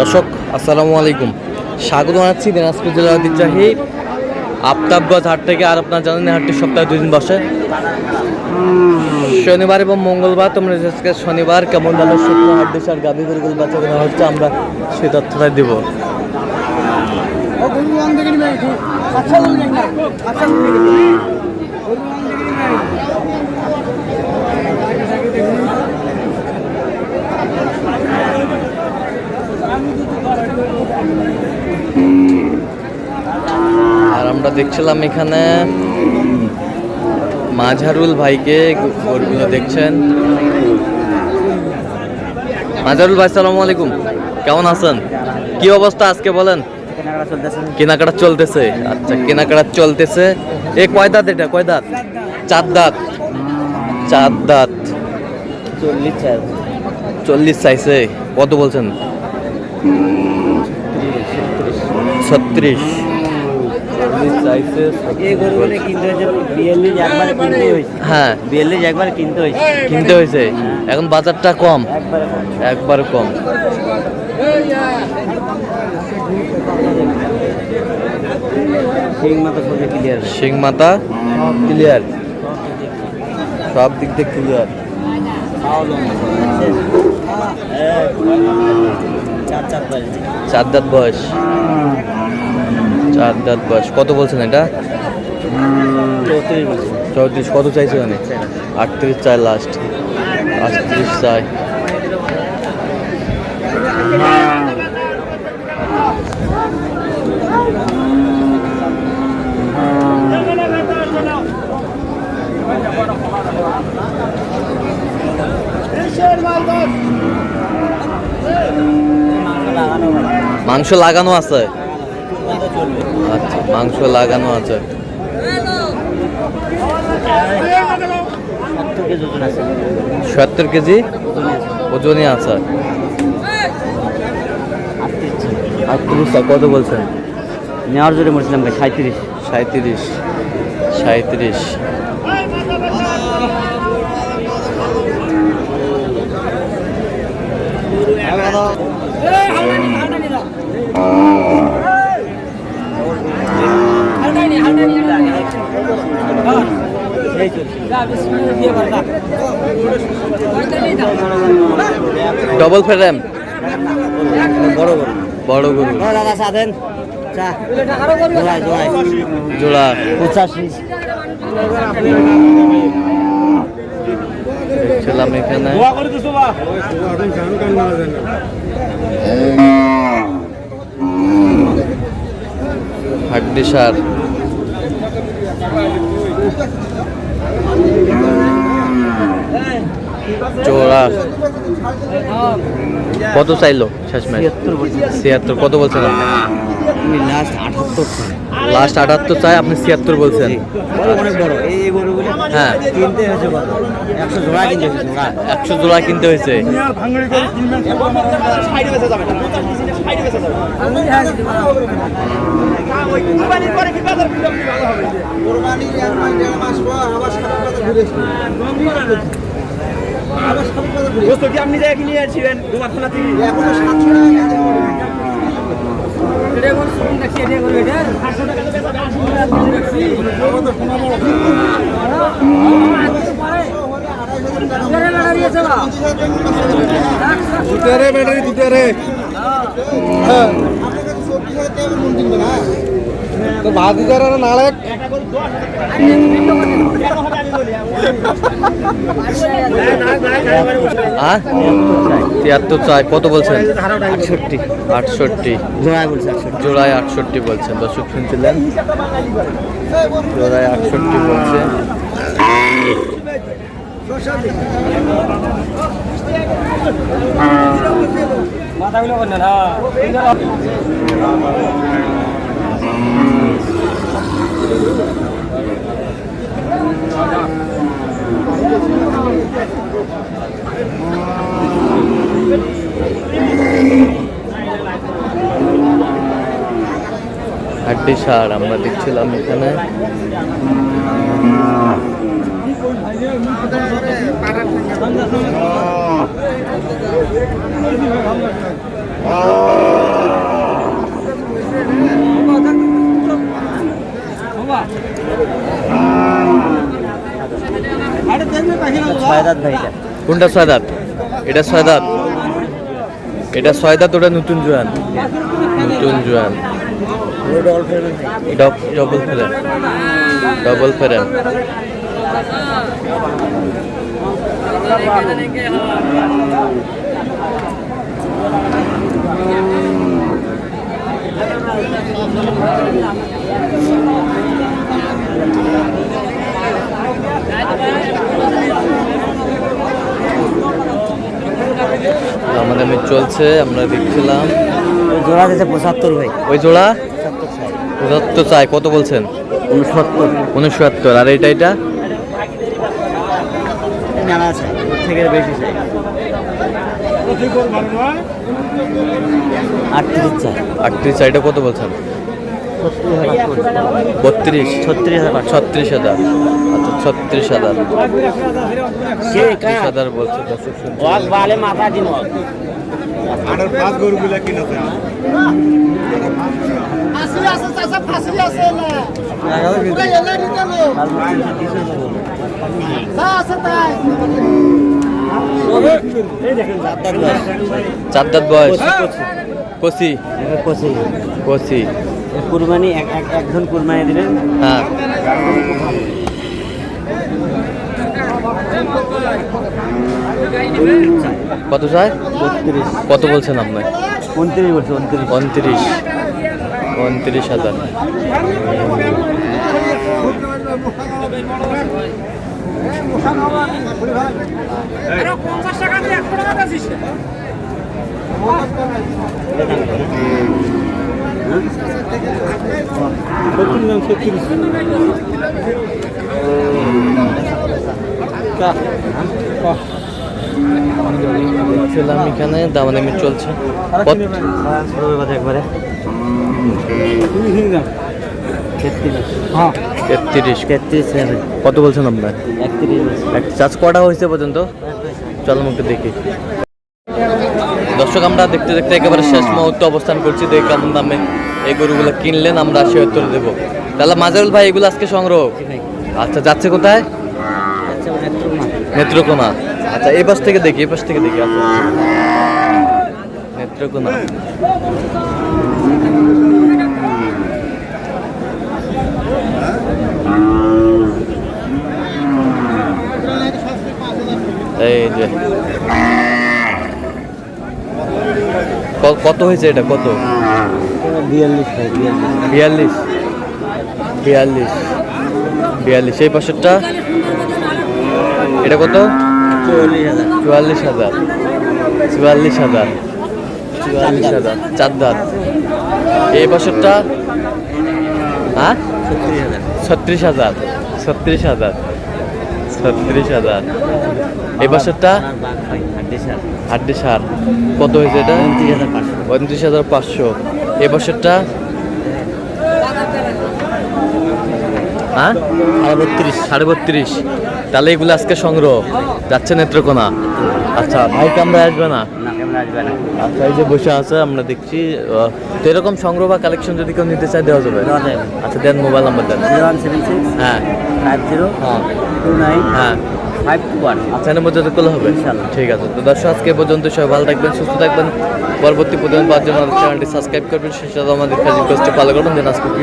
দর্শক আসসালামু আলাইকুম, স্বাগত জানাচ্ছি দিনাজপুর জেলার ঐতিহ্যবাহী আফতাবগঞ্জ হাট থেকে। আর আপনারা জানেন হাটটি সপ্তাহে 2 দিন বসে, শনিবার এবং মঙ্গলবার। তোমরা আজকে শনিবার কেমন দামের শুকনো হাট দেশে আর গাভী গরুগুলো বাচ্চা কেনা হচ্ছে, আমরা সেই তথ্যটাই দিব। আর আমরা দেখছিলাম এখানে মাঝারুল ভাইকে, গরুগুলো দেখছেন। মাঝারুল ভাই সালামু আলাইকুম, কেমন আছেন? কি অবস্থা আজকে বলেন? কেনাকাটা চলতেছে। আচ্ছা, কেনাকাটা চলতেছে। এ কয় দাঁত? এটা কয় দাঁত? 4 দাঁত। 4 দাঁত। 40 চাইছে। কত বলছেন? 36 চাইছে। হ্যাঁ, কিনতে হয়েছে। এখন বাজারটা কম, একবার কম। শিং মাথা ক্লিয়ার, সব দিক থেকে ক্লিয়ার। 4 দাঁত বয়স। 4 দাঁত বয়স। কত বলছেন এটা? 34। কত চাইছে? মানে 38 চাই লাস্ট। 38 চাই। মাংস লাগানো আছে? আচ্ছা, মাংস লাগানো আছে। 70 কেজি ওজনই আছে। 38। কত বলছেন? নেওয়ার জন্য বলছিলাম ভাই 37। 37। ডবল ফ্রেম, বড় গরু। জোড়া 85 দেখছিলাম এখানে। হাড্ডি সার। জোড়া কত চাইলো শেষমেশ? 76। কত বলছেন আপনি? লাস্ট 78 চাই, আপনি 76 বলছেন। হ্যাঁ, 100 জোড়া কিনতে হয়েছে। আপনি নিয়েছিলেন তো ভাগ করার নাಳೆ 73 চাই। কত বলছেন? 68। জোড়ায় 68 বলছেন। দর্শক শুনছিলেন, জোড়ায় 68 বলছে। হাড্ডি সার আমরা দেখছিলাম এখানে। Oh ছয় দাঁত ভাই এটা। কোনটা 6 দাঁত? এটা 6 দাঁত। এটা 6 দাঁত, ওটা নতুন জোয়ান। নতুন জোয়ান। Double frame. Double frame. আমাদের চলছে, আমরা দেখছিলাম। ওই জোড়া দিয়েছে 75 ভাই। ওই জোড়া 75 চাই। 75 চাই, কত বলছেন? 69 69। আর এটা নানা আছে, ওর থেকে বেশি চাই। 38 চাই। 38 চাই, এটা কত বলছেন? 32 36,000। আচ্ছা 36,000। 36,000 বলছে দর্শক শুনছেন। মাথা দিন চার দাঁত বয়স। কচি। কচি। কুরবানি একজন কুরবানি দিবেন। হ্যাঁ। কত চাই? 32। কত বলছেন আপনি? 29 বলছে। 29,000। দেখছিলাম এখানে দামাদামি চলছে। একবারে 33। কত বলছেন আপনার? 31। চাষ কটা হয়েছে পর্যন্ত? চলো মুখে দেখি। দর্শক, আমরা দেখতে দেখতে একেবারে শেষ মুহূর্তে অবস্থান করছি। দেখি কেমন দামে এই গরুগুলো কিনলেন, আমরা সে উত্তর দেবো। তাহলে মাজারুল ভাই, এগুলো আজকে সংগ্রহ? আচ্ছা, যাচ্ছে কোথায়? নেত্রকোনা। আচ্ছা, এই পাশ থেকে দেখি। আচ্ছা, নেত্রকোনা। এই যে কত হয়েছে এটা? কত? 42। এই পাশেরটা এটা কত? 44,000। 4 দাঁত। এই পাশেরটা? হ্যাঁ, 36,000। এই পাশেরটা? 38,000। কত হয়েছে এটা? 29,500। এই বছরটা? হ্যাঁ, 32.5। তাহলে এগুলো আজকে সংগ্রহ যাচ্ছে নেত্রকোনা। আচ্ছা, ভাই ক্যামেরা আসবে না? আচ্ছা, এই যে বসে আছে আমরা দেখছি। তো এরকম সংগ্রহ বা কালেকশন যদি কেউ নিতে চায় দেওয়া যাবে? আচ্ছা, দেন, মোবাইল নাম্বার দেন। 0176 হ্যাঁ 50 হ্যাঁ 29 হ্যাঁ 521। আচ্ছা, এর মধ্যে করলে হবে ইনশাআল্লাহ। ঠিক আছে। তো দর্শক, আজকে পর্যন্ত সবাই ভালো থাকবেন, সুস্থ থাকবেন। পরবর্তী প্রতিদিন পাওয়ার জন্য চ্যানেলটি সাবস্ক্রাইব করবেন। সেই সাথে আমাদের ফেসবুক পেজটি ফলো করবেন। দেন আজকে কি